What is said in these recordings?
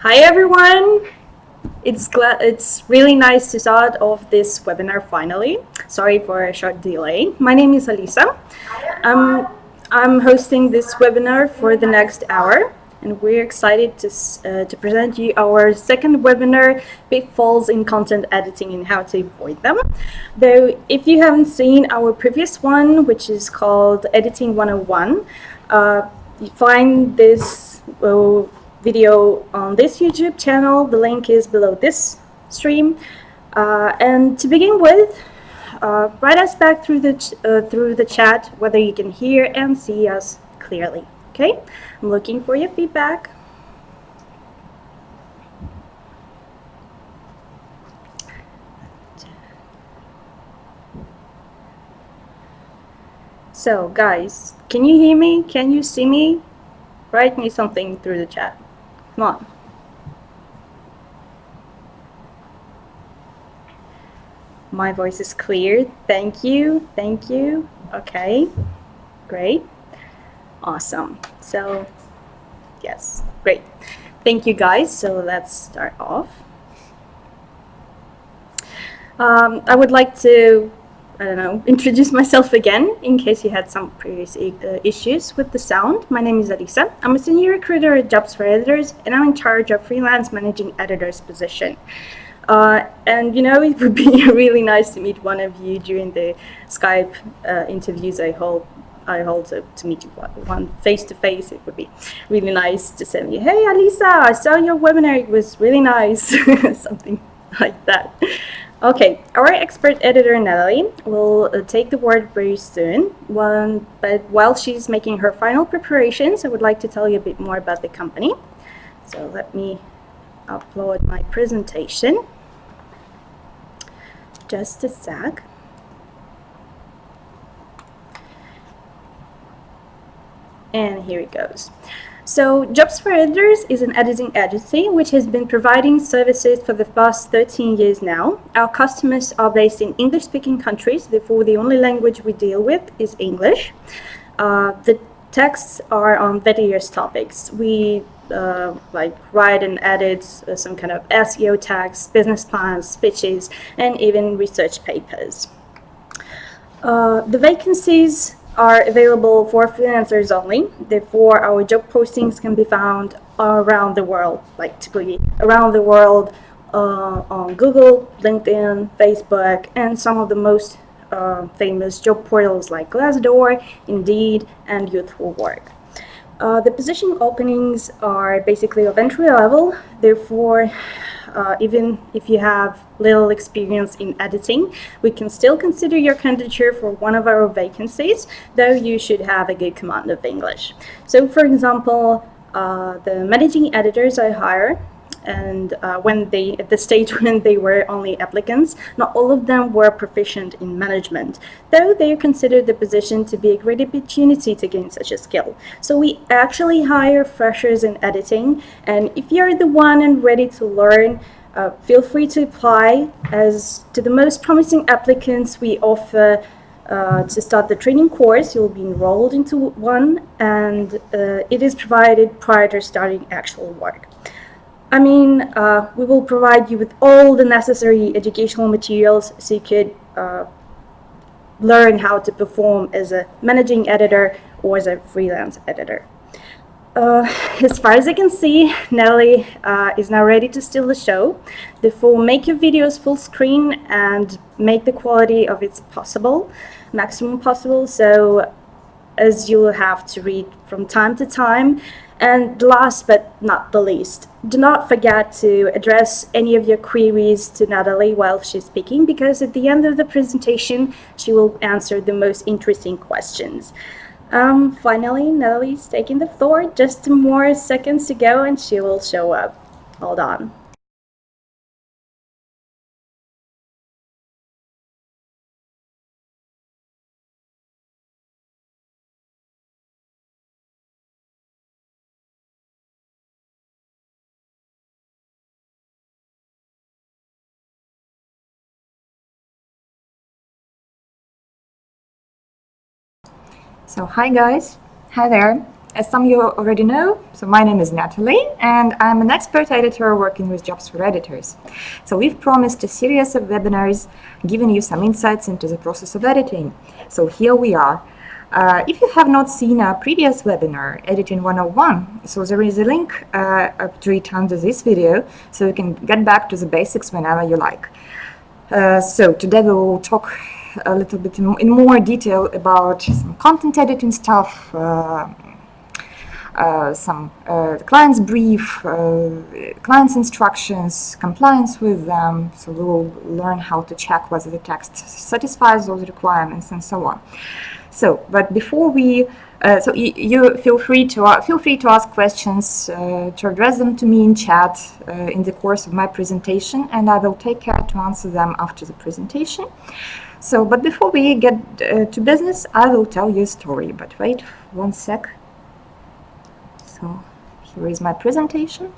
Hi everyone! It's really nice to start off this webinar finally. Sorry for a short delay. My name is Alisa. I'm hosting this webinar for the next hour, and we're excited to present you our second webinar, Pitfalls in Content Editing and How to Avoid Them. Though if you haven't seen our previous one, which is called Editing 101, you find this video on this YouTube channel. The link is below this stream. And to begin with, write us back through the chat whether you can hear and see us clearly. Okay, I'm looking for your feedback. So guys, can you hear me? Can you see me? Write me something through the chat. Come on. My voice is clear. Thank you. Thank you. Okay, great. Awesome. So, yes, great. Thank you guys. So let's start off. I would like to, introduce myself again in case you had some previous issues with the sound. My name is Alisa. I'm a senior recruiter at Jobs for Editors, and I'm in charge of freelance managing editors position. And it would be really nice to meet one of you during the Skype interviews I hold to meet you one face to face. It would be really nice to say, "Hey, Alisa, I saw your webinar. It was really nice," something like that. Okay, our expert editor Natalie will take the word very soon. But while she's making her final preparations, I would like to tell you a bit more about the company. So let me upload my presentation. Just a sec. And here it goes. So Jobs for Editors is an editing agency which has been providing services for the past 13 years now. Our customers are based in English-speaking countries, therefore the only language we deal with is English. The texts are on various topics. We write and edit some kind of SEO tags, business plans, pitches, and even research papers. The vacancies are available for freelancers only. Therefore, our job postings can be found around the world, typically around the world on Google, LinkedIn, Facebook, and some of the most famous job portals like Glassdoor, Indeed, and Youthful Work. The position openings are basically of entry level. Therefore, even if you have little experience in editing, we can still consider your candidature for one of our vacancies, though you should have a good command of English. So, for example, the managing editors I hire, and at the stage when they were only applicants, not all of them were proficient in management, though they considered the position to be a great opportunity to gain such a skill. So we actually hire freshers in editing, and if you're the one and ready to learn, feel free to apply. As to the most promising applicants, we offer to start the training course. You'll be enrolled into one, and it is provided prior to starting actual work. We will provide you with all the necessary educational materials so you could learn how to perform as a managing editor or as a freelance editor. As far as I can see, Natalie is now ready to steal the show. Therefore, make your videos full screen and make the quality of it maximum possible, so as you'll have to read from time to time. And last but not the least, do not forget to address any of your queries to Natalie while she's speaking, because at the end of the presentation, she will answer the most interesting questions. Finally, Natalie's taking the floor. Just 2 more seconds to go and she will show up. Hold on. So hi guys, hi there. as some of you already know, so my name is Natalie, and I'm an expert editor working with Jobs for Editors. So we've promised a series of webinars giving you some insights into the process of editing. So here we are. If you have not seen our previous webinar, Editing 101, so there is a link up to it under this video, so you can get back to the basics whenever you like. So today we will talk a little bit in more detail about some content editing stuff, some client's brief, client's instructions, compliance with them. So we will learn how to check whether the text satisfies those requirements and so on. So, but before we, so you feel free to ask questions, to address them to me in chat in the course of my presentation, and I will take care to answer them after the presentation. So, but before we get to business, I will tell you a story. But wait one sec. So, here is my presentation.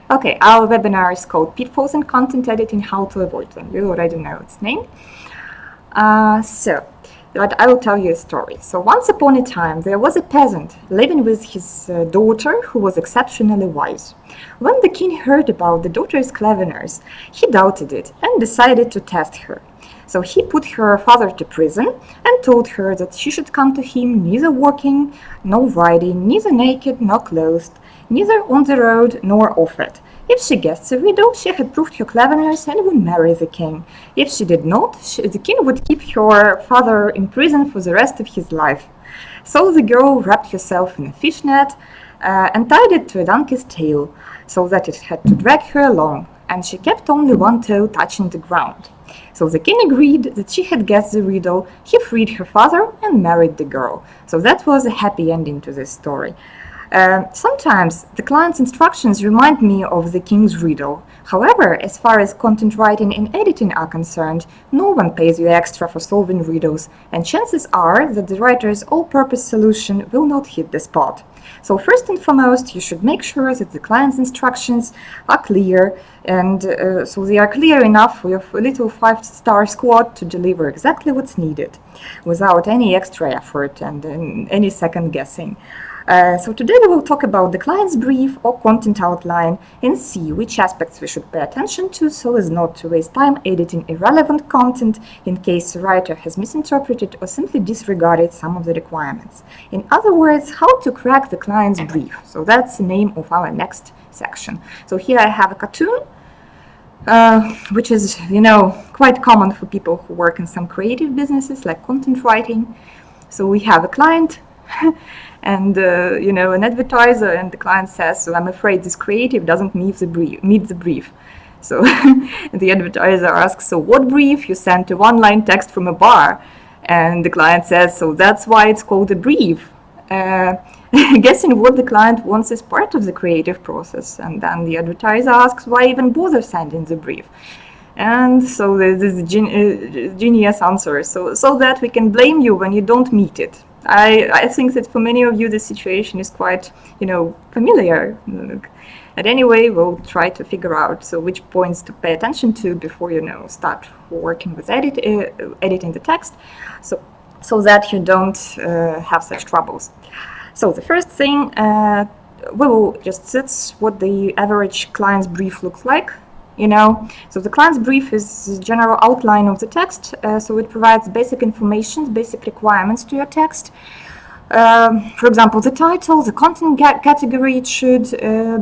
Okay, our webinar is called Pitfalls in Content Editing, How to Avoid Them. You already know its name. But I will tell you a story. So once upon a time, there was a peasant living with his daughter who was exceptionally wise. When the king heard about the daughter's cleverness, he doubted it and decided to test her. So he put her father to prison and told her that she should come to him neither walking nor riding, neither naked nor clothed, neither on the road nor off it. If she guessed the riddle, she had proved her cleverness and would marry the king. If she did not, the king would keep her father in prison for the rest of his life. So the girl wrapped herself in a fishnet and tied it to a donkey's tail, so that it had to drag her along, and she kept only one toe touching the ground. So the king agreed that she had guessed the riddle, he freed her father and married the girl. So that was a happy ending to this story. Sometimes the client's instructions remind me of the king's riddle. However, as far as content writing and editing are concerned, no one pays you extra for solving riddles, and chances are that the writer's all-purpose solution will not hit the spot. So first and foremost, you should make sure that the client's instructions are clear, and so they are clear enough for your little 5-star squad to deliver exactly what's needed, without any extra effort and any second guessing. So today we will talk about the client's brief or content outline and see which aspects we should pay attention to so as not to waste time editing irrelevant content in case the writer has misinterpreted or simply disregarded some of the requirements. In other words, how to crack the client's brief. So that's the name of our next section. So here I have a cartoon, which is, quite common for people who work in some creative businesses like content writing. So we have a client and an advertiser, and the client says, so I'm afraid this creative doesn't meet the brief. So the advertiser asks, so what brief? You sent a one-line text from a bar. And the client says, so that's why it's called a brief. Guessing what the client wants is part of the creative process. And then the advertiser asks, why even bother sending the brief? And so there's this genius answer, so that we can blame you when you don't meet it. I think that for many of you the situation is quite, familiar. And anyway, we'll try to figure out which points to pay attention to before start working with editing the text, so that you don't have such troubles. So the first thing, that's what the average client's brief looks like. So the client's brief is the general outline of the text, so it provides basic information, basic requirements to your text. For example, the title, the content category it should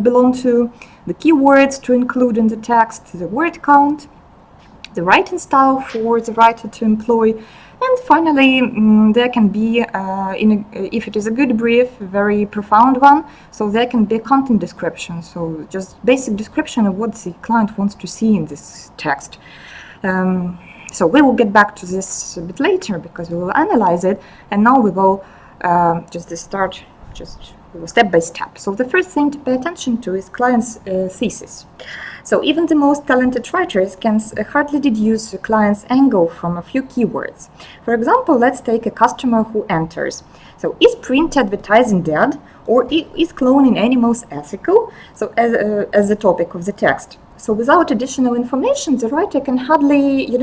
belong to, the keywords to include in the text, the word count, the writing style for the writer to employ, and finally, there can be, if it is a good brief, a very profound one, so there can be a content description, so just basic description of what the client wants to see in this text. So we will get back to this a bit later because we will analyze it, and now we will just step by step. So the first thing to pay attention to is client's thesis. So even the most talented writers can hardly deduce a client's angle from a few keywords. For example, let's take a customer who enters. So is print advertising dead, or is cloning animals ethical? So as the topic of the text. So without additional information, the writer can hardly, he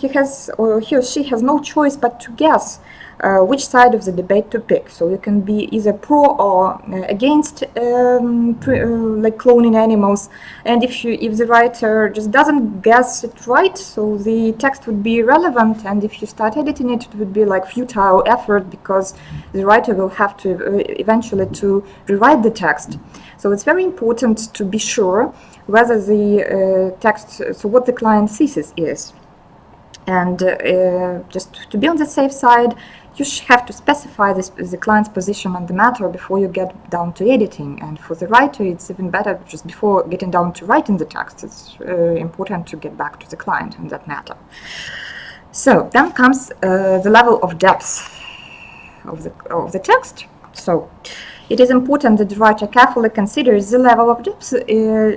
has, or he or she has no choice but to guess which side of the debate to pick. So you can be either pro or against like cloning animals. And if the writer just doesn't guess it right, so the text would be irrelevant. And if you start editing it, it would be like futile effort, because the writer will have to eventually to rewrite the text. So it's very important to be sure whether the text, so what the client thesis is. And just to be on the safe side, you have to specify the client's position on the matter before you get down to editing. And for the writer, it's even better just before getting down to writing the text. It's important to get back to the client on that matter. So then comes the level of depth of the text. So it is important that the writer carefully considers the level of depth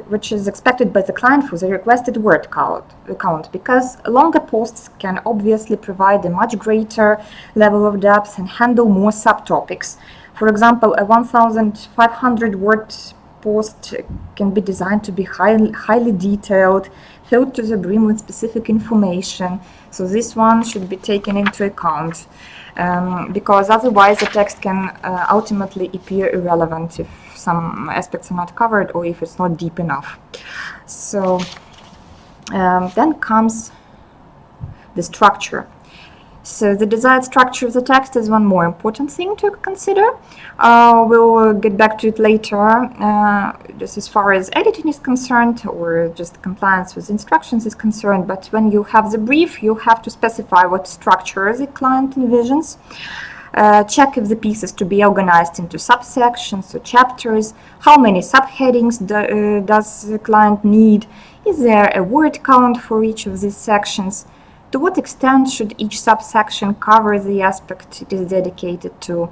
which is expected by the client for the requested word count, because longer posts can obviously provide a much greater level of depth and handle more subtopics. For example, a 1,500 word post can be designed to be highly detailed, filled to the brim with specific information. So this one should be taken into account. Because otherwise the text can ultimately appear irrelevant if some aspects are not covered or if it's not deep enough. So then comes the structure. So the desired structure of the text is one more important thing to consider. We'll get back to it later, just as far as editing is concerned, or just compliance with instructions is concerned. But when you have the brief, you have to specify what structure the client envisions. Check if the piece is to be organized into subsections or chapters. How many subheadings does the client need? Is there a word count for each of these sections? To what extent should each subsection cover the aspect it is dedicated to?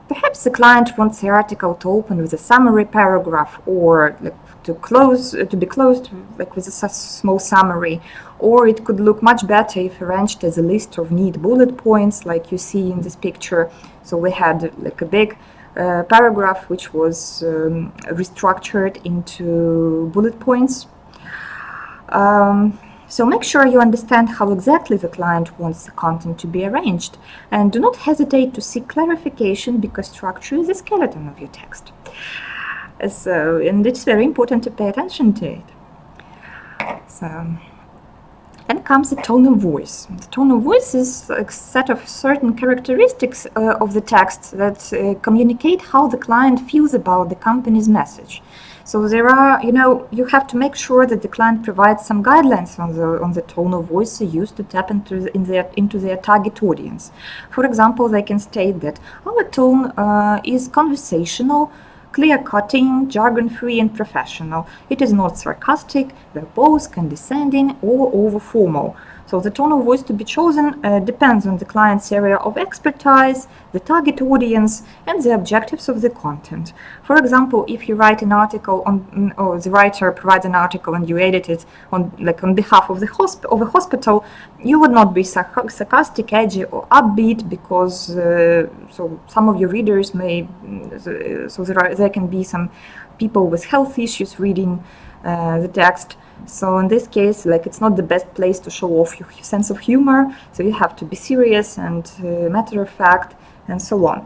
Perhaps the client wants the article to open with a summary paragraph, or to be closed with a small summary, or it could look much better if arranged as a list of neat bullet points, like you see in this picture. So we had a big paragraph which was restructured into bullet points. So make sure you understand how exactly the client wants the content to be arranged, and do not hesitate to seek clarification, because structure is the skeleton of your text. And it's very important to pay attention to it. So then comes the tone of voice. The tone of voice is a set of certain characteristics of the text that communicate how the client feels about the company's message. So there are, you have to make sure that the client provides some guidelines on the tone of voice used to tap into their target audience. For example, they can state that our tone is conversational, clear-cutting, jargon-free, and professional. It is not sarcastic, verbose, condescending, or over-formal. So the tone of voice to be chosen depends on the client's area of expertise, the target audience, and the objectives of the content. For example, if you write an article or the writer provides an article and you edit it on behalf of a hospital, you would not be sarcastic, edgy, or upbeat, because so some of your readers there can be some people with health issues reading the text. So in this case, it's not the best place to show off your sense of humor. So you have to be serious and matter of fact, and so on.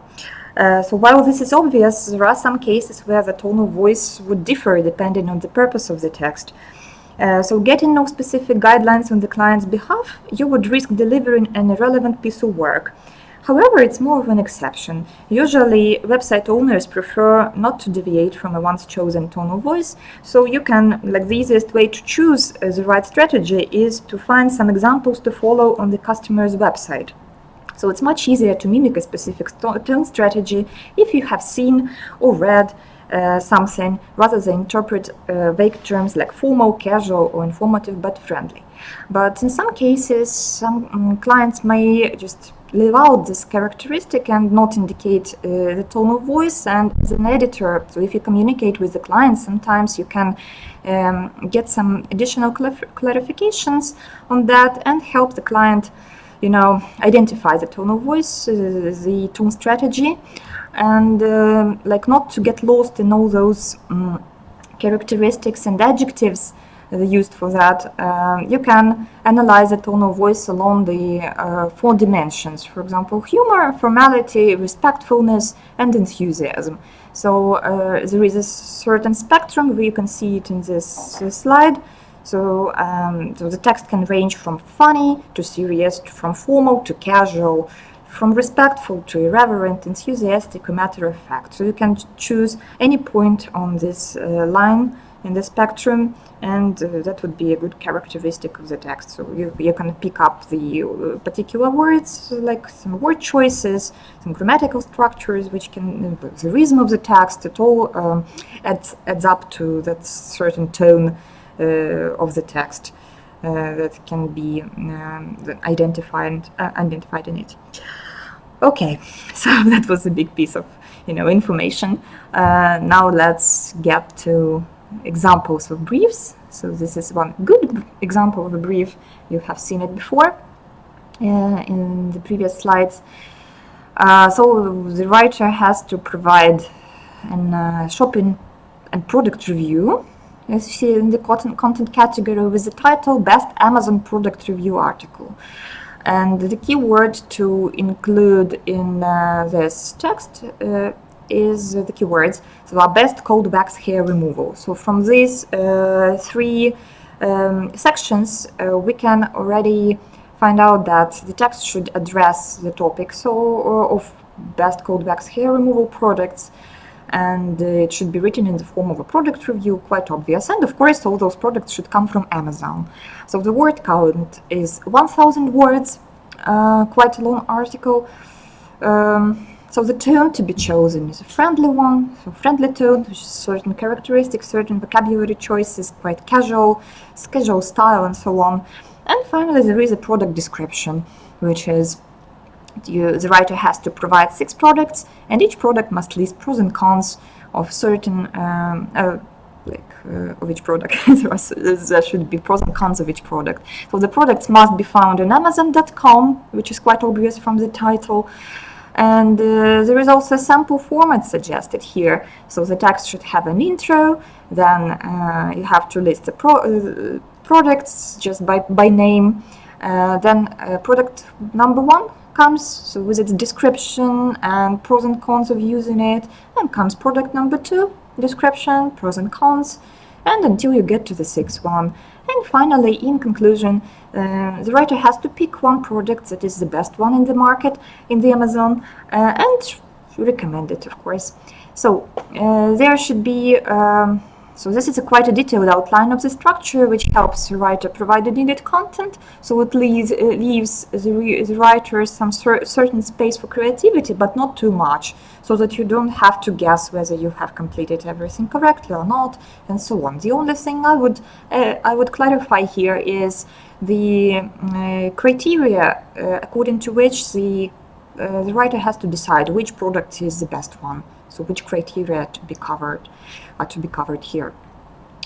So while this is obvious, there are some cases where the tone of voice would differ depending on the purpose of the text. So getting no specific guidelines on the client's behalf, you would risk delivering an irrelevant piece of work. However, it's more of an exception. Usually, website owners prefer not to deviate from a once chosen tone of voice, so you can, the easiest way to choose the right strategy is to find some examples to follow on the customer's website. So it's much easier to mimic a specific tone strategy if you have seen or read something, rather than interpret vague terms like formal, casual, or informative but friendly. But in some cases, some clients may just leave out this characteristic and not indicate the tone of voice. And as an editor, so if you communicate with the client, sometimes you can get some additional clarifications on that and help the client, identify the tone of voice, the tone strategy, and not to get lost in all those characteristics and adjectives used for that. You can analyze the tone of voice along the 4 dimensions. For example, humor, formality, respectfulness, and enthusiasm. So there is a certain spectrum where you can see it in this slide. So the text can range from funny to serious, from formal to casual, from respectful to irreverent, enthusiastic, or matter of fact. So you can choose any point on this line in the spectrum, and that would be a good characteristic of the text. So you can pick up the particular words, like some word choices, some grammatical structures, which can, the rhythm of the text, it all adds up to that certain tone of the text that can be identified in it. Okay, so that was a big piece of information. Now let's get to examples of briefs. So this is one good example of a brief. You have seen it before in the previous slides. So the writer has to provide a shopping and product review, as you see in the content category, with the title Best Amazon Product Review Article. And the keyword to include in this text is the keywords. So our best cold wax hair removal. So from these 3 sections, we can already find out that the text should address the topic of best cold wax hair removal products, and it should be written in the form of a product review, quite obvious. And of course, all those products should come from Amazon. So the word count is 1,000 words, quite a long article. So the tone to be chosen is a friendly one, so friendly tone, which is certain characteristics, certain vocabulary choices, quite casual style, and so on. And finally, there is a product description, which is the writer has to provide 6 products, and each product must list pros and cons of certain, of each product. There should be pros and cons of each product. So the products must be found on Amazon.com, which is quite obvious from the title. And there is also a sample format suggested here. So the text should have an intro, then you have to list the products just by name. Then product number 1 comes, so with its description and pros and cons of using it. Then comes product number 2, description, pros and cons, and until you get to the 6th one. And finally, in conclusion, the writer has to pick one product that is the best one in the market, in the Amazon, and recommend it, of course. So there should be, so this is quite a detailed outline of the structure, which helps the writer provide the needed content. So it leaves the writer some certain space for creativity, but not too much, so that you don't have to guess whether you have completed everything correctly or not, and so on. The only thing I would clarify here is the criteria according to which the writer has to decide which product is the best one. So which criteria are to be covered here.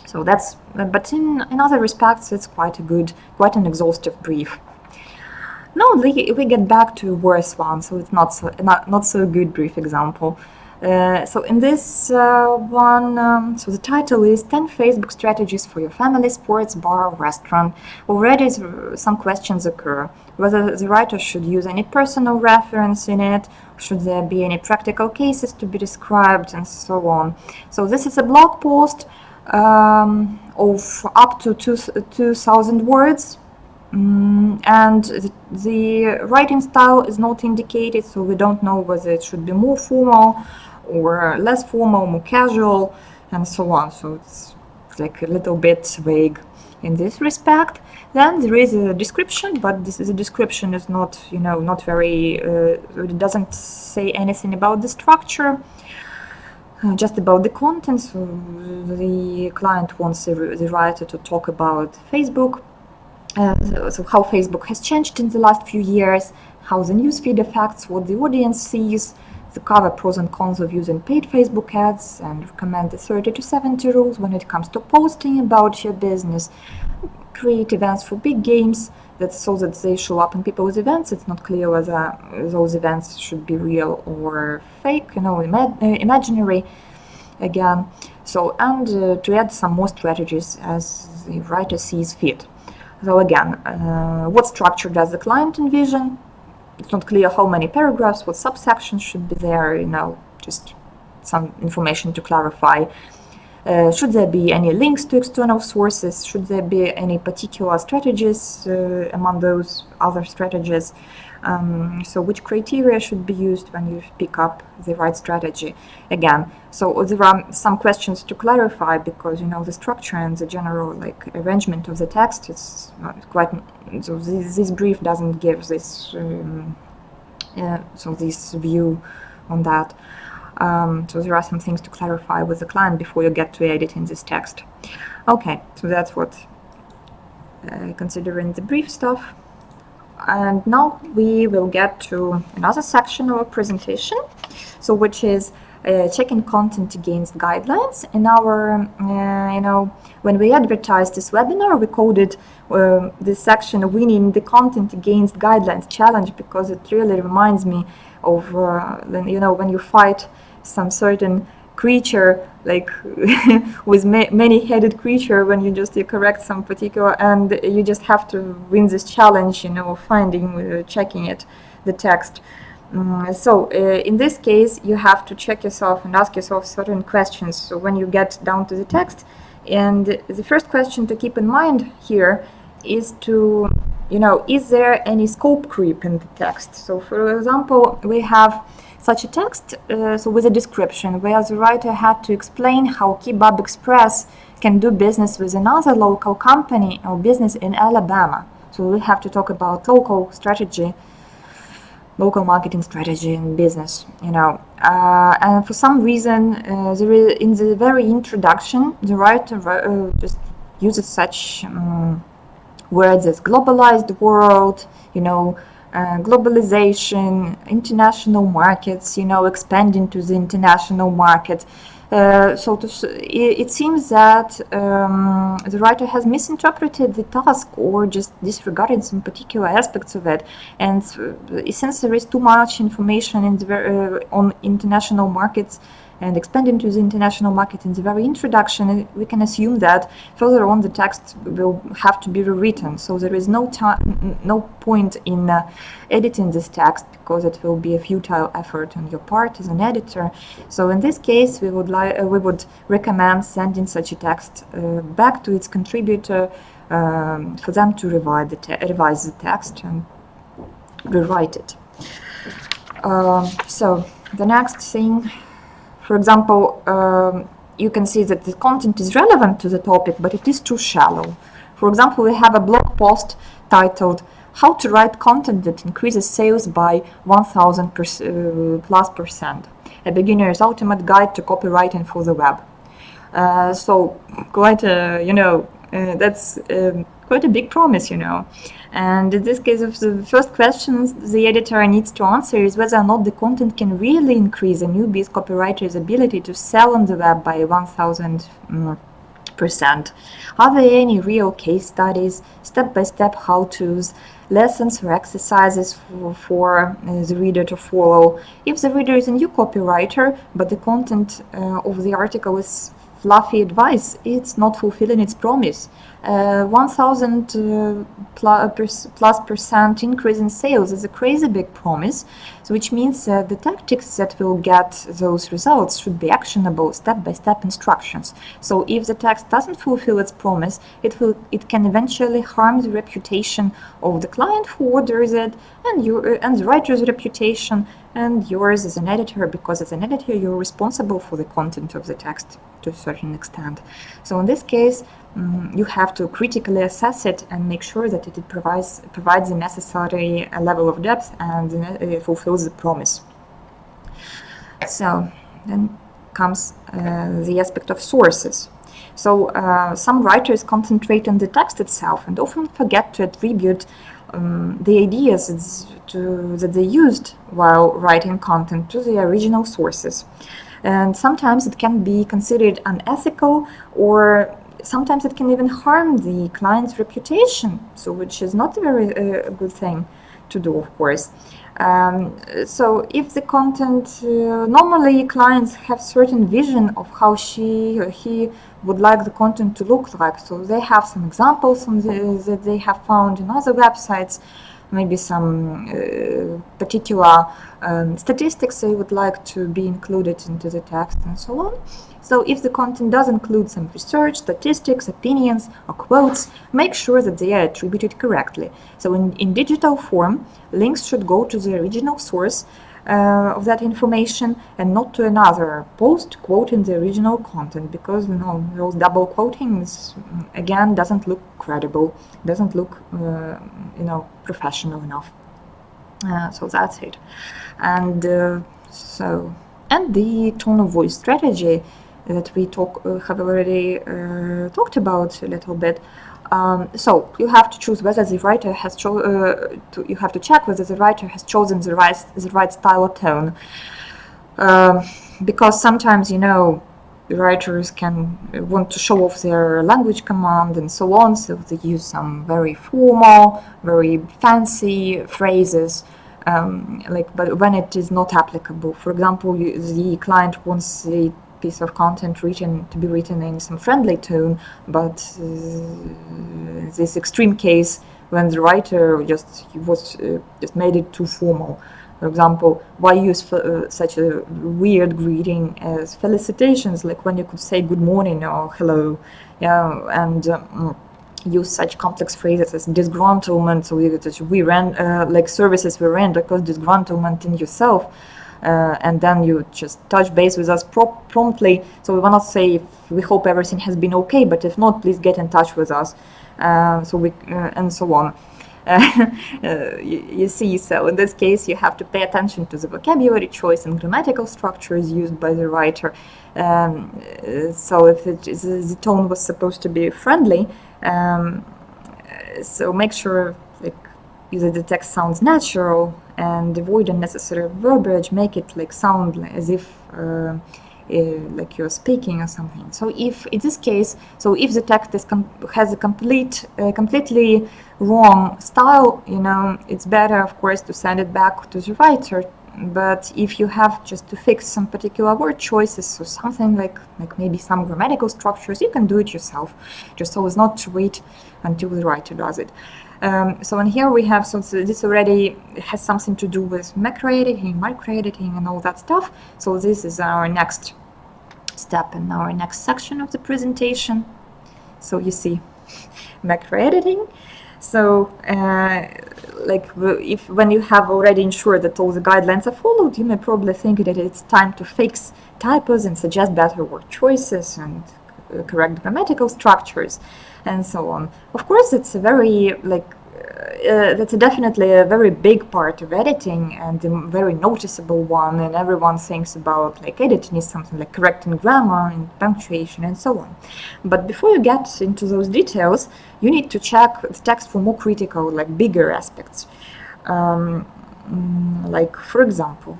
So that's, but in other respects, it's quite an exhaustive brief. Now we get back to a worse one, so it's not so good brief example. So in this one, so the title is 10 Facebook strategies for your family, sports, bar, restaurant. Already some questions occur, whether the writer should use any personal reference in it, should there be any practical cases to be described, and so on. So this is a blog post of up to 2,000 words. And the writing style is not indicated, so we don't know whether it should be more formal or less formal, more casual, and so on. So it's like a little bit vague in this respect. Then there is a description, but the description is not, not very, it doesn't say anything about the structure, just about the content. So the client wants the writer to talk about Facebook. So how Facebook has changed in the last few years, how the newsfeed affects what the audience sees, the cover pros and cons of using paid Facebook ads, and recommend the 30 to 70 rules when it comes to posting about your business. Create events for big games so that they show up in people's events. It's not clear whether those events should be real or fake, imaginary again. So, and to add some more strategies as the writer sees fit. So again, what structure does the client envision? It's not clear how many paragraphs, what subsections should be there, just some information to clarify. Should there be any links to external sources? Should there be any particular strategies among those other strategies? So which criteria should be used when you pick up the right strategy? Again, so there are some questions to clarify because the structure and the general arrangement of the text is quite. So this brief doesn't give this this view on that. So there are some things to clarify with the client before you get to editing this text. Okay, so that's what considering the brief stuff. And now we will get to another section of our presentation, so which is checking content against guidelines. In our, when we advertised this webinar, we called it this section "Winning the Content Against Guidelines Challenge" because it really reminds me of when you fight some certain creature, like with many-headed creature, when you correct some particular, and you just have to win this challenge, of finding, checking the text. So in this case, you have to check yourself and ask yourself certain questions. So when you get down to the text, and the first question to keep in mind here is to, is there any scope creep in the text? So for example, we have such a text, so with a description, where the writer had to explain how Kebab Express can do business with another local company or business in Alabama. So we have to talk about local strategy, local marketing strategy in business, and for some reason, in the very introduction, the writer just uses such words as globalized world, globalization, international markets, expanding to the international market. It seems that the writer has misinterpreted the task or just disregarded some particular aspects of it. And since there is too much information on international markets and expanding to the international market in the very introduction, we can assume that further on the text will have to be rewritten. So there is no point in editing this text because it will be a futile effort on your part as an editor. So in this case, we would recommend sending such a text back to its contributor for them to revise the text and rewrite it. So the next thing. For example, you can see that the content is relevant to the topic, but it is too shallow. For example, we have a blog post titled "How to Write Content That Increases Sales by 1000+%, a beginner's ultimate guide to copywriting for the web." So quite that's quite a big promise, And in this case, of the first questions the editor needs to answer is whether or not the content can really increase a newbie's copywriter's ability to sell on the web by 1000%. Are there any real case studies, step-by-step how-tos, lessons or exercises for the reader to follow? If the reader is a new copywriter, but the content of the article is fluffy advice, it's not fulfilling its promise. 1000+% increase in sales is a crazy big promise, which means the tactics that will get those results should be actionable step-by-step instructions. So if the text doesn't fulfill its promise, it can eventually harm the reputation of the client who orders it, and the writer's reputation, and yours as an editor, because as an editor you're responsible for the content of the text to a certain extent. So in this case, you have to critically assess it and make sure that it provides the necessary level of depth and fulfills the promise. So then comes the aspect of sources. So some writers concentrate on the text itself and often forget to attribute the ideas that they used while writing content to the original sources. And sometimes it can be considered unethical, or sometimes it can even harm the client's reputation, so which is not a very good thing to do, of course. So if the content, normally clients have certain vision of how she or he would like the content to look like. So they have some examples that they have found in other websites, maybe some particular statistics they would like to be included into the text and so on. So if the content does include some research, statistics, opinions, or quotes, make sure that they are attributed correctly. So in digital form, links should go to the original source of that information and not to another post quoting the original content, because those double quotings again doesn't look credible, doesn't look professional enough. So that's it. And and the tone of voice strategy that we have already talked about a little bit. So you have to choose whether the writer has you have to check whether the writer has chosen the right style or tone, because sometimes the writers can want to show off their language command and so on, so they use some very formal, very fancy phrases, but when it is not applicable. For example, the client wants the piece of content to be written in some friendly tone, but this extreme case when the writer just made it too formal. For example, why use such a weird greeting as felicitations, like when you could say good morning or hello, and use such complex phrases as disgruntlement. So we ran like services we ran because disgruntlement in yourself. And then you just touch base with us promptly. So we will not say we hope everything has been okay, but if not, please get in touch with us. And so on. You see, so in this case, you have to pay attention to the vocabulary choice and grammatical structures used by the writer. So if the tone was supposed to be friendly, so make sure that the text sounds natural and avoid unnecessary verbiage. Make it sound as if like you're speaking or something. So if in this case, if the text has a completely wrong style, it's better, of course, to send it back to the writer. But if you have just to fix some particular word choices or something like maybe some grammatical structures, you can do it yourself. Just always not to wait until the writer does it. So in here we have, so this already has something to do with macro editing, micro editing, and all that stuff. So this is our next step in our next section of the presentation. So you see macro editing. So when you have already ensured that all the guidelines are followed, you may probably think that it's time to fix typos and suggest better word choices and correct grammatical structures and so on. Of course, it's a very that's definitely a very big part of editing and a very noticeable one, and everyone thinks about editing is something like correcting grammar and punctuation and so on. But before you get into those details, you need to check the text for more critical, bigger aspects. For example,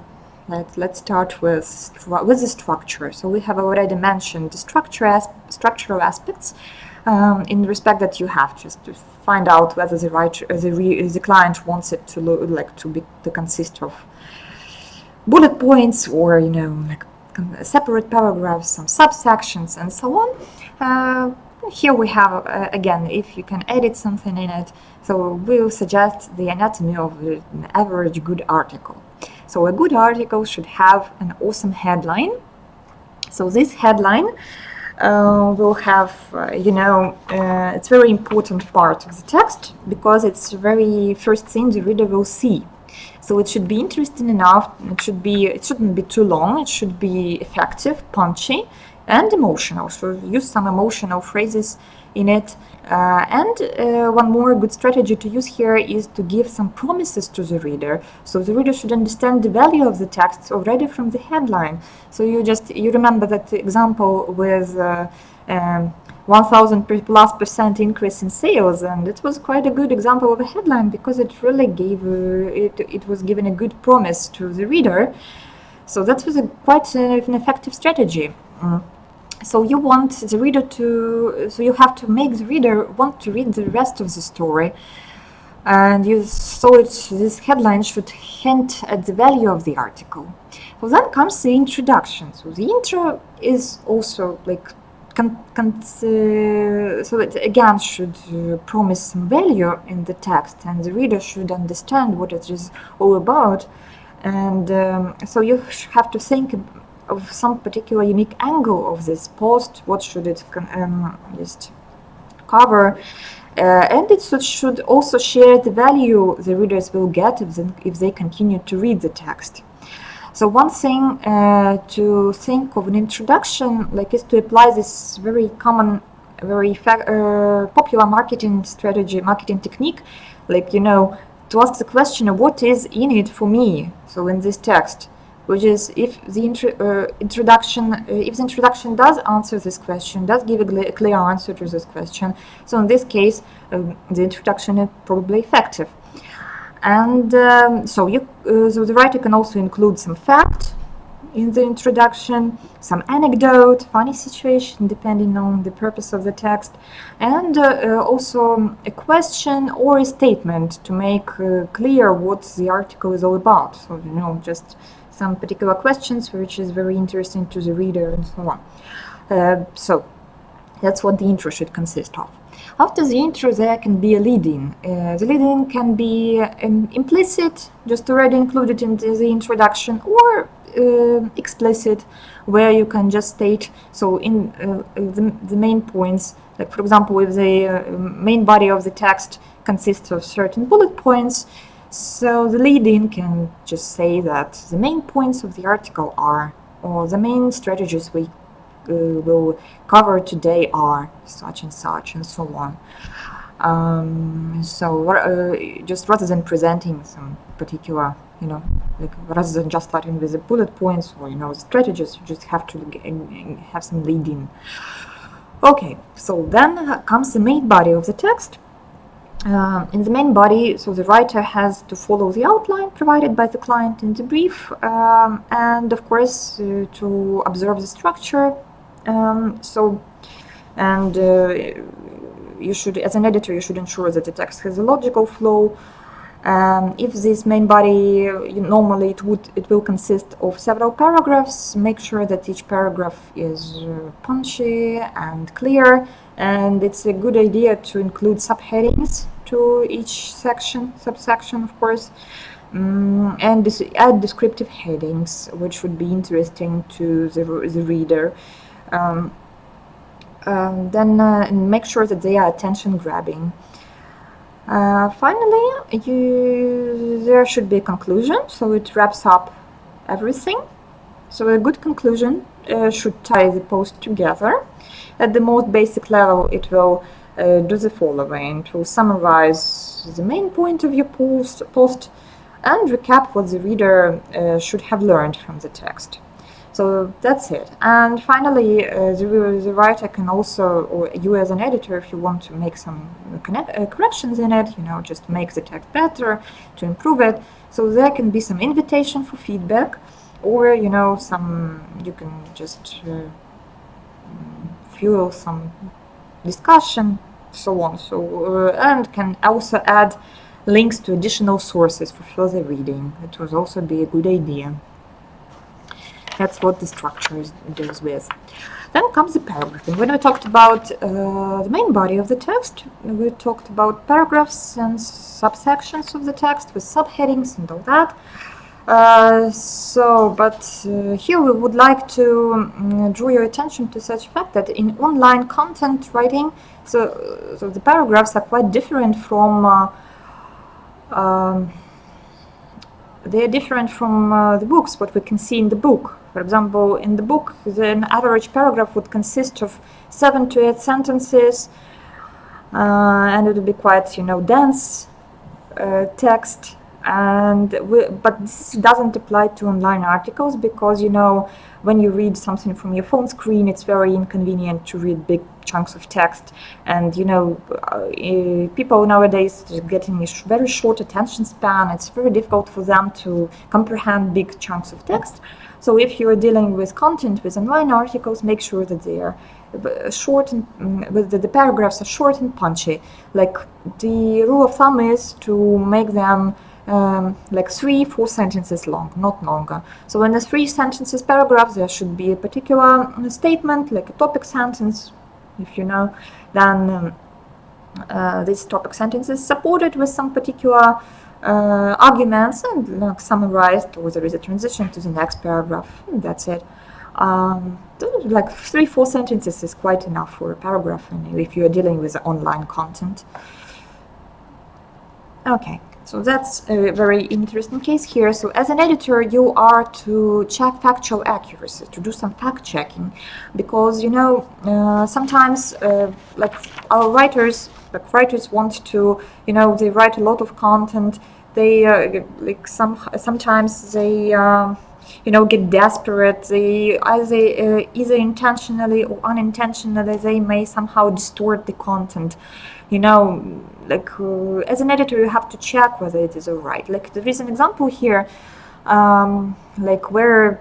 let's start with the structure. So we have already mentioned the structural aspects in respect that you have just to find out whether the client wants it to look to consist of bullet points or separate paragraphs, some subsections, and so on. Here we have again, if you can edit something in it. So we'll suggest the anatomy of an average good article. So a good article should have an awesome headline. So this headline will have, it's very important part of the text because it's the very first thing the reader will see. So it should be interesting enough. It shouldn't be too long. It should be effective, punchy, and emotional. So use some emotional phrases in it. And one more good strategy to use here is to give some promises to the reader. So the reader should understand the value of the text already from the headline. So you remember that example with 1000+% increase in sales, and it was quite a good example of a headline because it really gave it was given a good promise to the reader. So that was quite an effective strategy. So you want the reader to, so you have to make the reader want to read the rest of the story, and this headline should hint at the value of the article. So then comes the introduction. So the intro is also like so it again should promise some value in the text, and the reader should understand what it is all about. And so you have to think of some particular unique angle of this post. What should it just cover? And it should also share the value the readers will get if they continue to read the text. So one thing to think of an introduction like is to apply this very common, very popular marketing strategy, marketing technique, like, you know, to ask the question of what is in it for me. So in this text, which is if the introduction does answer this question, does give a clear answer to this question. So in this case, the introduction is probably effective. And so the writer can also include some fact in the introduction, some anecdote, funny situation, depending on the purpose of the text, and also a question or a statement to make clear what the article is all about. So, you know, just some particular questions which is very interesting to the reader and so on. So that's what the intro should consist of. After the intro, there can be a lead-in. The lead-in can be implicit, just already included in the introduction, or explicit, where you can just state, so in the main points, like for example, if the main body of the text consists of certain bullet points, so the lead-in can just say that the main points of the article are, or the main strategies we will cover today are such and such, and so on. Just rather than presenting some particular, you know, like rather than just starting with the bullet points or, you know, the strategies, you just have to have some lead-in. Okay, so then comes the main body of the text. In the main body, so the writer has to follow the outline provided by the client in the brief, and of course to observe the structure. You should, as an editor, you should ensure that the text has a logical flow. If this main body, normally it will consist of several paragraphs. Make sure that each paragraph is punchy and clear, and it's a good idea to include subheadings to each subsection, of course, and add descriptive headings, which would be interesting to the reader. Then make sure that they are attention-grabbing. Finally, there should be a conclusion, so it wraps up everything. So a good conclusion should tie the post together. At the most basic level, it will do the following. It will summarize the main point of your post and recap what the reader should have learned from the text. So that's it. And finally, the writer can also, or you as an editor, if you want to make some corrections in it, you know, just make the text better, to improve it. So there can be some invitation for feedback, or, you know, you can just fuel some discussion, so on. So and can also add links to additional sources for further reading. It would also be a good idea. That's what the structure deals with. Then comes the paragraph. And when we talked about the main body of the text, we talked about paragraphs and subsections of the text with subheadings and all that. Here we would like to draw your attention to such fact that in online content writing, so the paragraphs are quite different from the books, what we can see in the book. For example, in the book, the average paragraph would consist of 7 to 8 sentences, and it would be quite, you know, dense text. But this doesn't apply to online articles, because when you read something from your phone screen, it's very inconvenient to read big chunks of text, and people nowadays are getting a very short attention span. It's very difficult for them to comprehend big chunks of text. So if you're dealing with content with online articles, make sure that they are short and the paragraphs are short and punchy. Like, the rule of thumb is to make them like 3-4 sentences long, not longer. So in the 3 sentences paragraph, there should be a particular statement, like a topic sentence, if you know. Then this topic sentence is supported with some particular arguments and like summarized, or there is a transition to the next paragraph. That's it. Like 3-4 sentences is quite enough for a paragraph, and if you are dealing with online content. Okay, so that's a very interesting case here. So as an editor, you are to check factual accuracy, to do some fact checking, because sometimes like our writers want to, they write a lot of content. They sometimes they get desperate. They either intentionally or unintentionally, they may somehow distort the content. As an editor, you have to check whether it is all right. Like, there is an example here, where,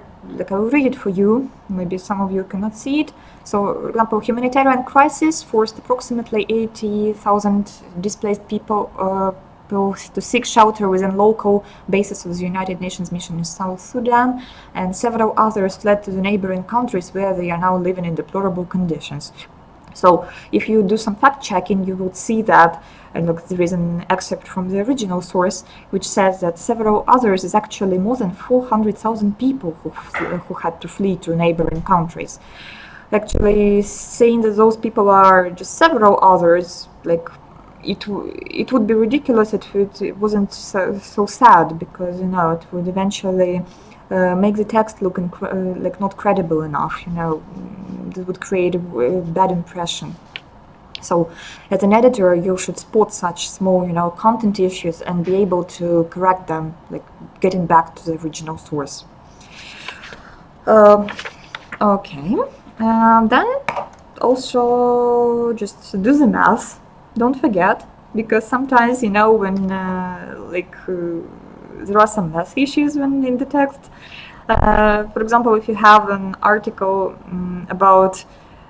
I will read it for you. Maybe some of you cannot see it. So, for example, humanitarian crisis forced approximately 80,000 displaced people to seek shelter within local bases of the United Nations mission in South Sudan, and several others fled to the neighboring countries, where they are now living in deplorable conditions. So if you do some fact checking, you will see that, and there is an excerpt from the original source which says that several others is actually more than 400,000 people who had to flee to neighboring countries. Actually, saying that those people are just several others, it would be ridiculous if it wasn't so sad, because it would eventually make the text look not credible enough. This would create a bad impression. So as an editor, you should spot such small content issues and be able to correct them, like getting back to the original source. Okay, then also just do the math. Don't forget, because sometimes when there are some math issues when in the text. For example, if you have an article about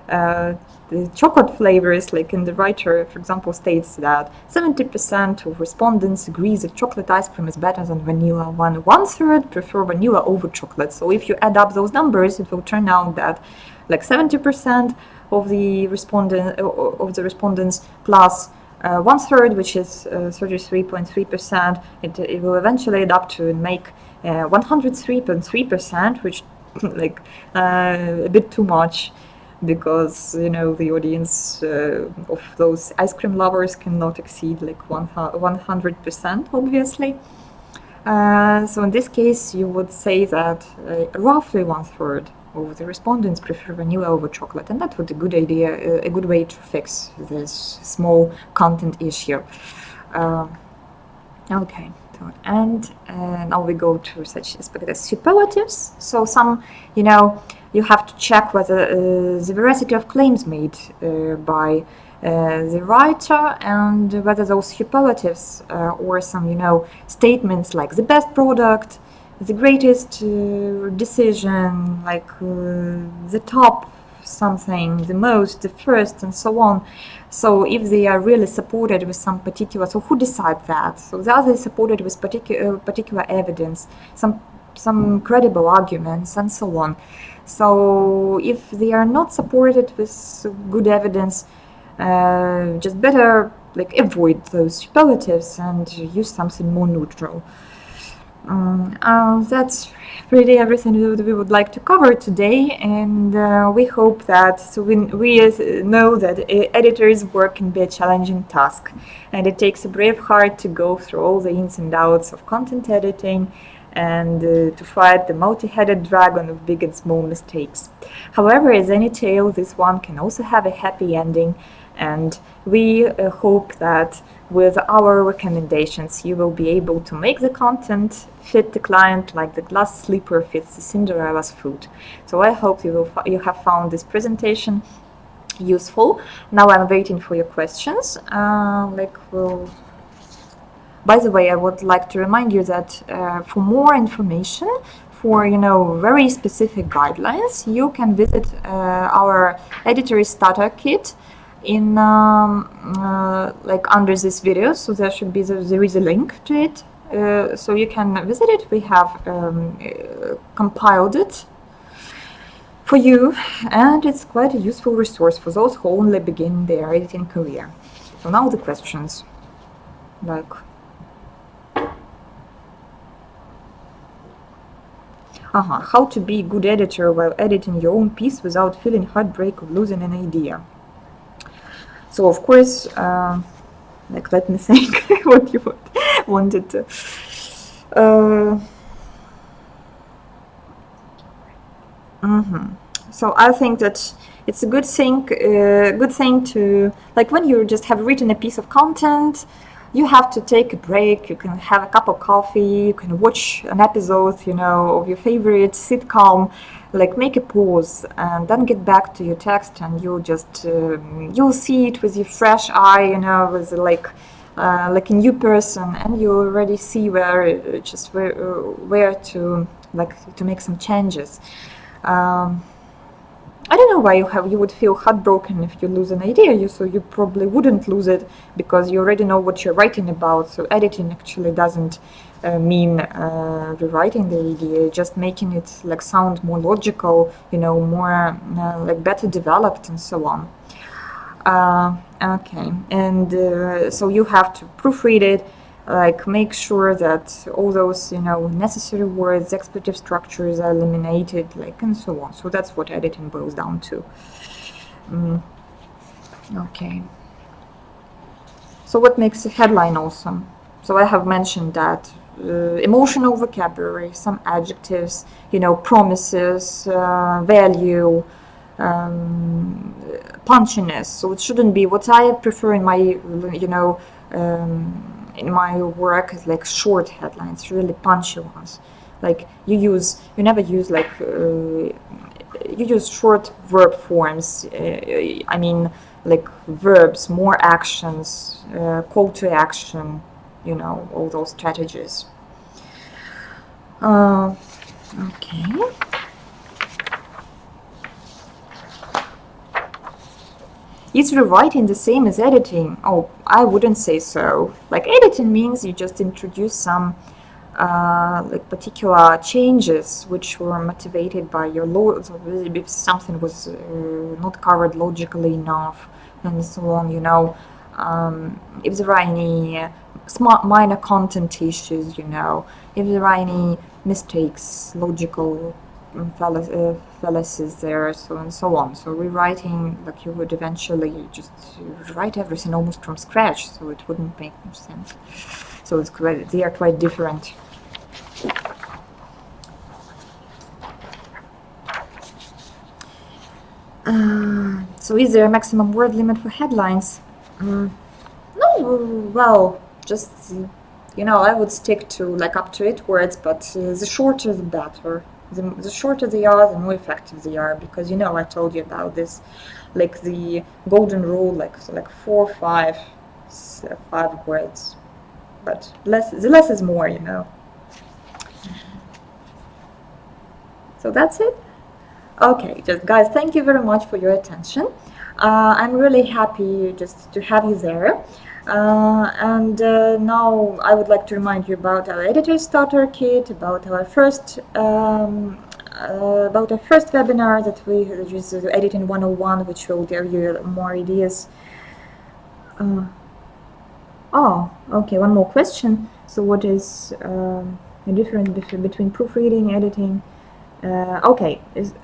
the chocolate flavors, like in the writer, for example, states that 70% of respondents agree that chocolate ice cream is better than vanilla. One-third prefer vanilla over chocolate. So if you add up those numbers, it will turn out that 70% of the respondents plus 1/3, which is 33.3%, it will eventually add up to make 103.3%, which a bit too much, because the audience of those ice cream lovers cannot exceed 100%, obviously. So in this case, you would say that roughly 1/3 of the respondents prefer vanilla over chocolate, and that would be a good way to fix this small content issue. Okay, and now we go to such aspects as superlatives. So some, you have to check whether the veracity of claims made by the writer, and whether those superlatives or some, statements like the best product, the greatest decision, the top something, the most, the first, and so on. So if they are really supported with some particular, so who decides that? So the other is supported with particular evidence, some credible arguments, and so on. So if they are not supported with good evidence, just better avoid those superlatives and use something more neutral. That's really everything that we would like to cover today, and we hope that we know that editor's work can be a challenging task, and it takes a brave heart to go through all the ins and outs of content editing and to fight the multi-headed dragon of big and small mistakes. However, as any tale, this one can also have a happy ending, and we hope that with our recommendations, you will be able to make the content fit the client like the glass slipper fits the Cinderella's foot. So I hope you have found this presentation useful. Now I'm waiting for your questions. By the way, I would like to remind you that for more information, for very specific guidelines, you can visit our editor starter kit in under this video. So there is a link to it. So you can visit it. We have compiled it for you, and it's quite a useful resource for those who only begin their editing career. So now the questions, how to be a good editor while editing your own piece without feeling heartbreak of losing an idea. So of course, let me think what you wanted to. So I think that it's a good thing to, like, when you just have written a piece of content, you have to take a break. You can have a cup of coffee. You can watch an episode, of your favorite sitcom. Like, make a pause and then get back to your text, and you'll see it with your fresh eye, with like a new person, and you already see where to make some changes. I don't know why you would feel heartbroken if you lose an idea. So you probably wouldn't lose it because you already know what you're writing about. So editing actually doesn't mean rewriting the idea, just making it sound more logical, more better developed and so on. Okay, and so you have to proofread it. Make sure that all those necessary words, expletive structures are eliminated, and so on. So that's what editing boils down to. Okay. So what makes a headline awesome? So I have mentioned that emotional vocabulary, some adjectives, promises, value, punchiness. So it shouldn't be what I prefer in my in my work is short headlines, really punchy ones. You never use you use short verb forms. I mean, verbs, more actions, call to action, all those strategies. Okay. Is rewriting the same as editing? Oh, I wouldn't say so. Editing means you just introduce some particular changes which were motivated by your if something was not covered logically enough, and so on. If there are any minor content issues, if there are any mistakes, logical fallacies there, so and so on. So rewriting, you would eventually just write everything almost from scratch, so it wouldn't make much sense. So they are quite different. So is there a maximum word limit for headlines? No, well, just I would stick to up to 8 words, but the shorter the better. The shorter they are, the more effective they are, because I told you about this, the golden rule, 4, 5 words, but the less is more, So that's it. Okay, just guys, thank you very much for your attention. I'm really happy just to have you there. And now I would like to remind you about our editor starter kit, about our first webinar which is Editing 101, which will give you more ideas. Okay, one more question. So what is the difference between proofreading and editing? Okay, as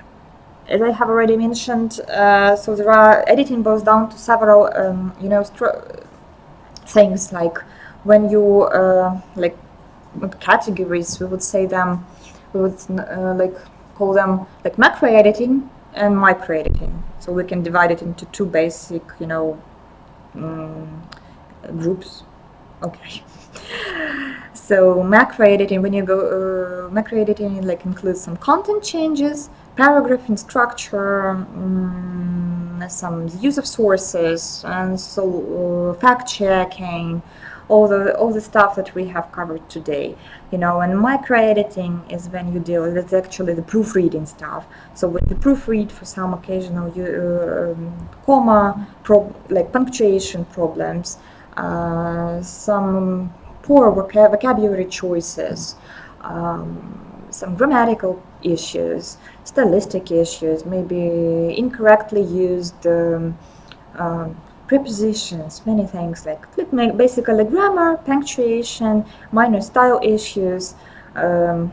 I have already mentioned, so there are editing boils down to several things, when you categories, we would say them, we would call them macro editing and micro editing. So we can divide it into two basic groups. Okay. So macro editing, when you go macro editing, it like includes some content changes, paragraph in structure, some use of sources, and so fact checking, all the stuff that we have covered today. And micro editing is when you deal. That's actually the proofreading stuff. So when you proofread for some occasional comma, like punctuation problems, some poor vocabulary choices, some grammatical issues, stylistic issues, maybe incorrectly used prepositions, many things like basically grammar, punctuation, minor style issues. Well,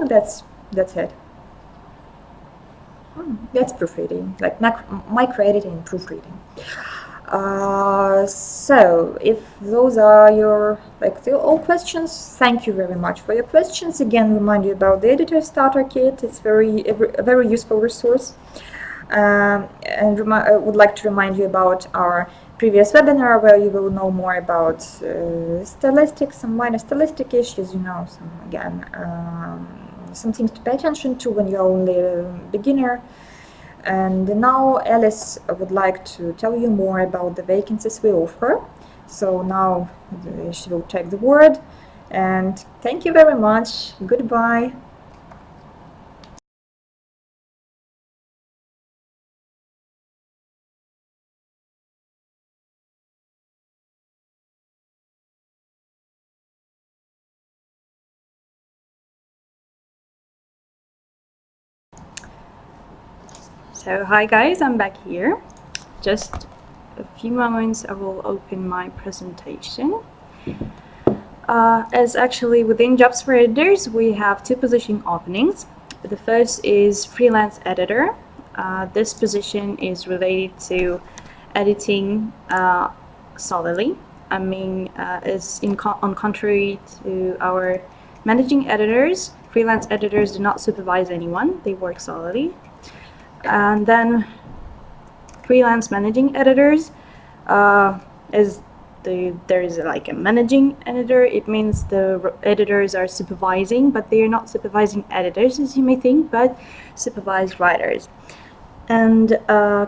that's it. That's proofreading, like micro editing and proofreading. So if those are your all questions, thank you very much for your questions. Again, remind you about the editor starter kit. It's a very useful resource. And I would like to remind you about our previous webinar where you will know more about stylistics, some minor stylistic issues, some things to pay attention to when you're only a beginner. And now Alice would like to tell you more about the vacancies we offer. So now she will take the word. And thank you very much. Goodbye. So hi guys, I'm back here. Just a few moments I will open my presentation. As actually within Jobs for Editors, we have two position openings. The first is freelance editor. This position is related to editing solely. I mean, on contrary to our managing editors, freelance editors do not supervise anyone. They work solely. And then freelance managing editors there is like a managing editor. It means the editors are supervising, but they are not supervising editors as you may think, but supervise writers. And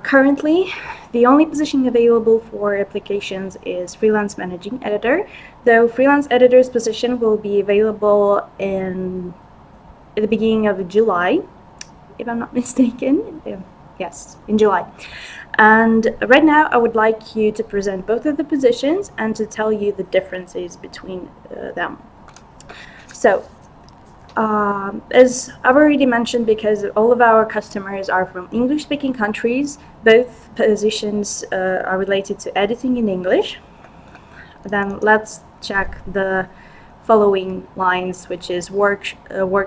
currently, the only position available for applications is freelance managing editor, though freelance editor's position will be available at the beginning of July, if I'm not mistaken. Yes, in July. And right now I would like you to present both of the positions and to tell you the differences between them. So as I've already mentioned, because all of our customers are from English-speaking countries, both positions are related to editing in English. Then let's check the following lines, which is work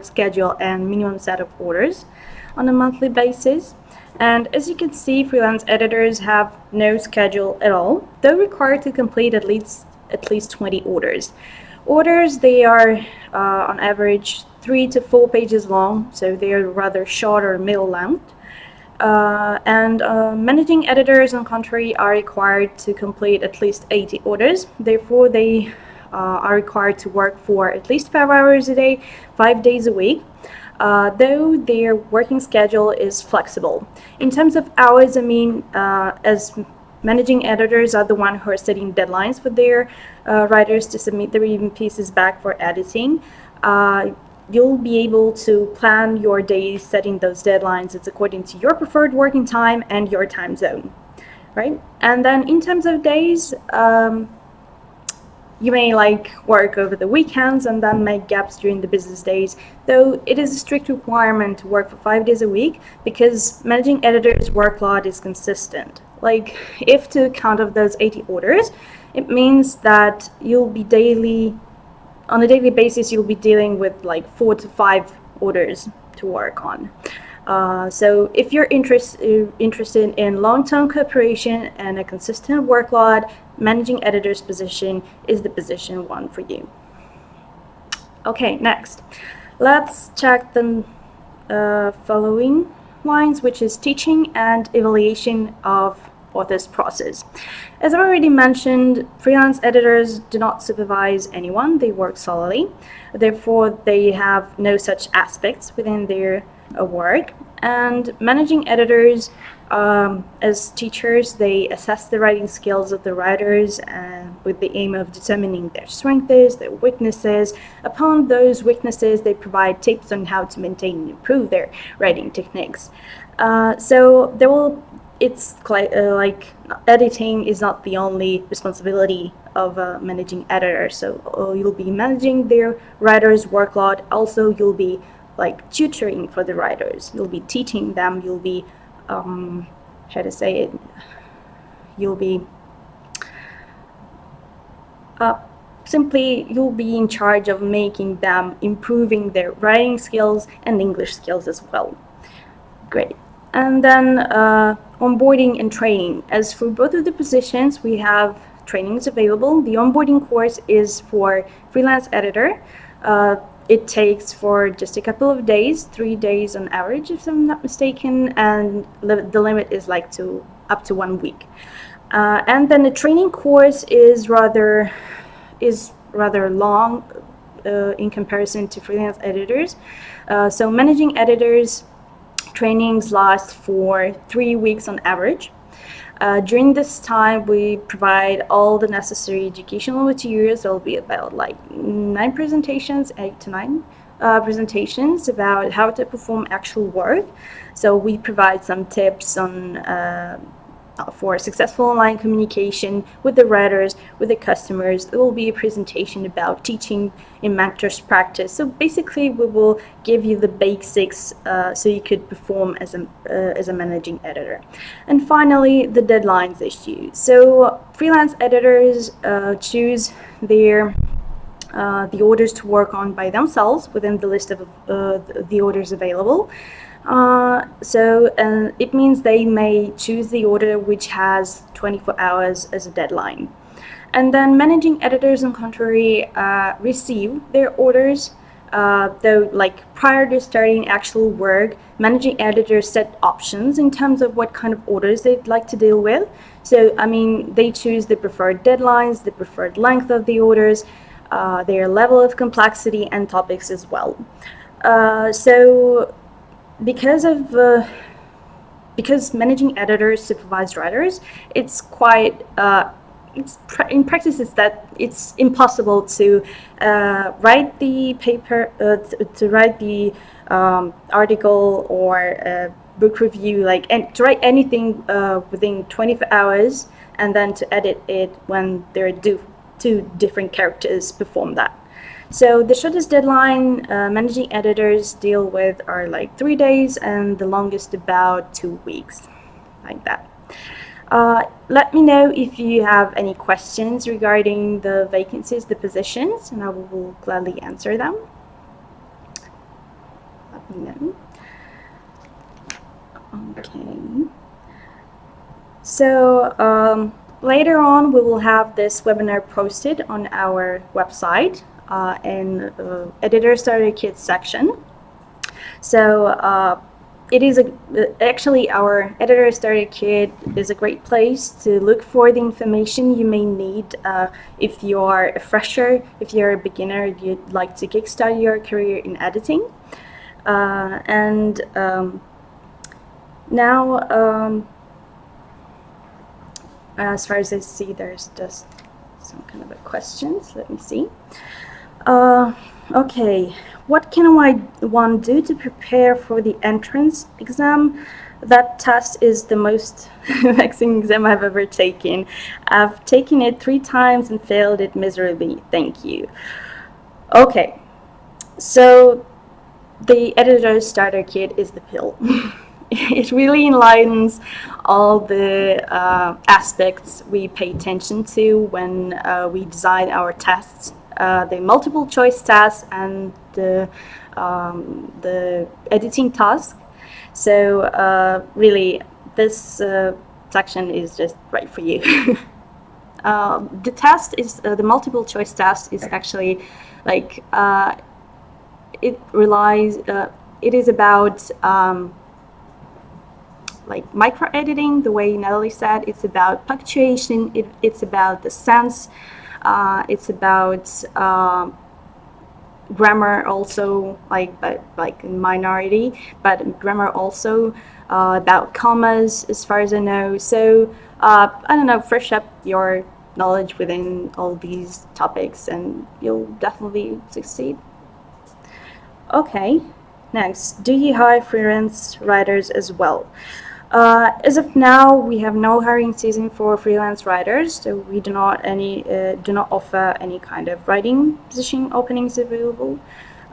schedule and minimum set of orders on a monthly basis. And as you can see, freelance editors have no schedule at all, though required to complete at least 20 orders. Orders, they are on average 3 to 4 pages long, so they are rather short or middle length. And managing editors, on contrary, are required to complete at least 80 orders. Therefore, they are required to work for at least 5 hours a day, 5 days a week. Though their working schedule is flexible. In terms of hours, I mean, as managing editors are the ones who are setting deadlines for their writers to submit their pieces back for editing, you'll be able to plan your days setting those deadlines. It's according to your preferred working time and your time zone, right? And then in terms of days, you may work over the weekends and then make gaps during the business days, though it is a strict requirement to work for 5 days a week because managing editors' workload is consistent. If to count of those 80 orders, it means that on a daily basis, you'll be dealing with 4 to 5 orders to work on. So if you're interested in long-term cooperation and a consistent workload, managing editor's position is the position one for you. Okay, next. Let's check the following lines, which is teaching and evaluation of author's process. As I already mentioned, freelance editors do not supervise anyone, they work solely. Therefore, they have no such aspects within their work. And managing editors, as teachers, they assess the writing skills of the writers with the aim of determining their strengths, their weaknesses. Upon those weaknesses, they provide tips on how to maintain and improve their writing techniques. So there will it's like editing is not the only responsibility of a managing editor. So you'll be managing their writers' workload. Also, you'll be like tutoring for the writers. You'll be teaching them. You'll be how to say it. You'll be simply you'll be in charge of making them improving their writing skills and English skills as well. Great. And then onboarding and training. As for both of the positions, we have trainings available. The onboarding course is for freelance editor. It takes for just a couple of days, 3 days on average, if I'm not mistaken, and the limit is like up to 1 week. And then the training course is rather long in comparison to freelance editors. So managing editors trainings last for 3 weeks on average. During this time, we provide all the necessary educational materials. There'll be about like 9 presentations, 8 to 9 presentations about how to perform actual work. So we provide some tips on for successful online communication with the writers, with the customers. There will be a presentation about teaching in mentor's practice. So basically, we will give you the basics so you could perform as a managing editor. And finally, the deadlines issue. So freelance editors choose the orders to work on by themselves within the list of the orders available. So it means they may choose the order which has 24 hours as a deadline. And then managing editors, on contrary, receive their orders, though like prior to starting actual work, managing editors set options in terms of what kind of orders they'd like to deal with. So, I mean, they choose the preferred deadlines, the preferred length of the orders, their level of complexity and topics as well. So because managing editors supervise writers, it's quite in practice it's impossible to write the paper, to write the article or book review, and to write anything within 24 hours and then to edit it when there are two different characters perform that. So the shortest deadline managing editors deal with are like 3 days, and the longest about 2 weeks, like that. Let me know if you have any questions regarding the vacancies, the positions, and I will gladly answer them. Let me know. Okay. So later on, we will have this webinar posted on our website in Editor Starter Kit section. So it is actually our Editor Starter Kit is a great place to look for the information you may need if you are a fresher, if you're a beginner, you'd like to kickstart your career in editing. Now, as far as I see, there's just some kind of questions. Let me see. Okay, what can one do to prepare for the entrance exam? That test is the most vexing exam I've ever taken. I've taken it 3 times and failed it miserably. Thank you. Okay, so the Editor's Starter Kit is the pill. It really enlightens all the aspects we pay attention to when we design our tests. The multiple choice task and the editing task. So really, this section is just right for you. The test is the multiple choice test is actually like it is about like micro editing, the way Natalie said. It's about punctuation. It's about the sense. It's about grammar also, but like in minority, but grammar also, about commas as far as I know. So I don't know, fresh up your knowledge within all these topics and you'll definitely succeed. Okay, next, do you hire freelance writers as well? As of now, we have no hiring season for freelance writers, so we do not offer any kind of writing position openings available.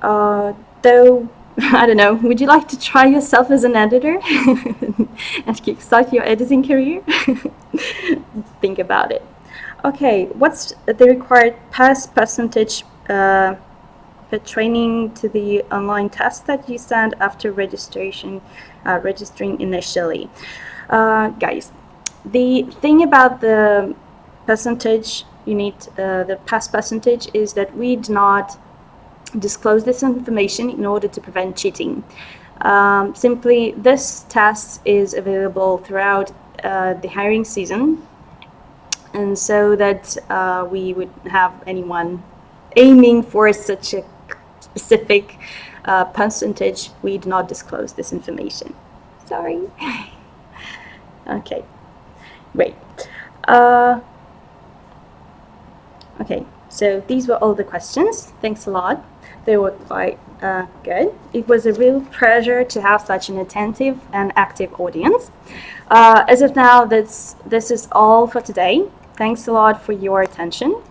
Though I don't know, would you like to try yourself as an editor and kickstart your editing career? Think about it. Okay, what's the required pass percentage for training to the online test that you send after registering initially? Guys, the thing about the percentage, you need the pass percentage, is that we do not disclose this information in order to prevent cheating. Simply, this test is available throughout the hiring season, and so that we would have anyone aiming for such a specific percentage, we do not disclose this information. Sorry. Okay, great. Okay, so these were all the questions. Thanks a lot. They were quite good. It was a real pleasure to have such an attentive and active audience. As of now, this is all for today. Thanks a lot for your attention.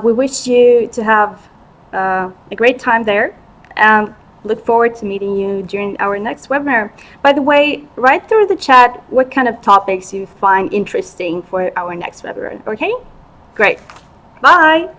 We wish you to have a great time there and look forward to meeting you during our next webinar. By the way, write through the chat what kind of topics you find interesting for our next webinar, okay? Great. Bye.